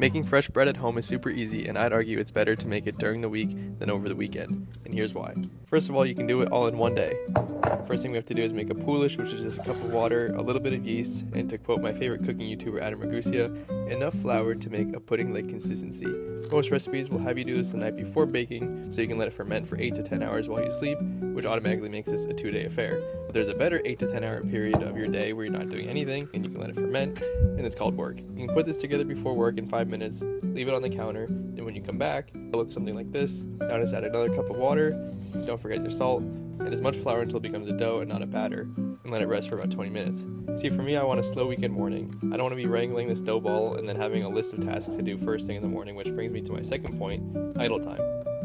Making fresh bread at home is super easy, and I'd argue it's better to make it during the week than over the weekend, and here's why. First of all, you can do it all in one day. First thing we have to do is make a poolish, which is just a cup of water, a little bit of yeast, and to quote my favorite cooking YouTuber Adam Ragusia, enough flour to make a pudding-like consistency. Most recipes will have you do this the night before baking, so you can let it ferment for 8 to 10 hours while you sleep, which automatically makes this a 2-day affair. But there's a better 8 to 10 hour period of your day where you're not doing anything, and you can let it ferment, and it's called work. You can put this together before work in 5 minutes, leave it on the counter, and when you come back, it'll look something like this. Now just add another cup of water, don't forget your salt, and as much flour until it becomes a dough and not a batter, and let it rest for about 20 minutes. See, for me, I want a slow weekend morning. I don't want to be wrangling this dough ball and then having a list of tasks to do first thing in the morning, which brings me to my second point, idle time.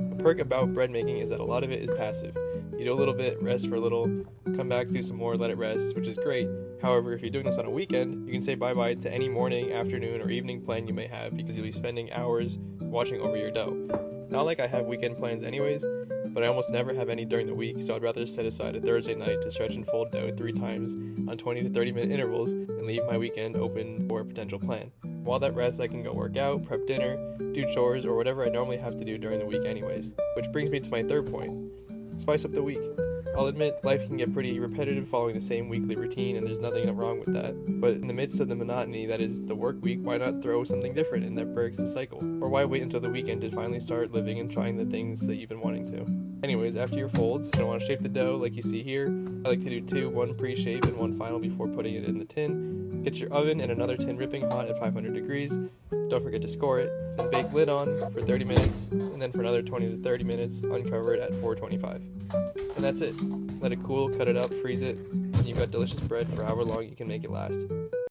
The perk about bread making is that a lot of it is passive. You do a little bit, rest for a little, come back, do some more, let it rest, which is great. However, if you're doing this on a weekend, you can say bye-bye to any morning, afternoon, or evening plan you may have because you'll be spending hours watching over your dough. Not like I have weekend plans anyways, but I almost never have any during the week, so I'd rather set aside a Thursday night to stretch and fold dough 3 times on 20 to 30 minute intervals and leave my weekend open for a potential plan. While that rests, I can go work out, prep dinner, do chores, or whatever I normally have to do during the week anyways. Which brings me to my third point. Spice up the week. I'll admit, life can get pretty repetitive following the same weekly routine, and there's nothing wrong with that. But in the midst of the monotony that is the work week, why not throw something different and that breaks the cycle? Or why wait until the weekend to finally start living and trying the things that you've been wanting to? Anyways, after your folds, you want to shape the dough like you see here. I like to do 2, one pre-shape and one final before putting it in the tin. Get your oven and another tin ripping hot at 500 degrees. Don't forget to score it. Then bake lid on for 30 minutes, and then for another 20 to 30 minutes, uncover it at 425. And that's it. Let it cool, cut it up, freeze it, and you've got delicious bread for however long you can make it last.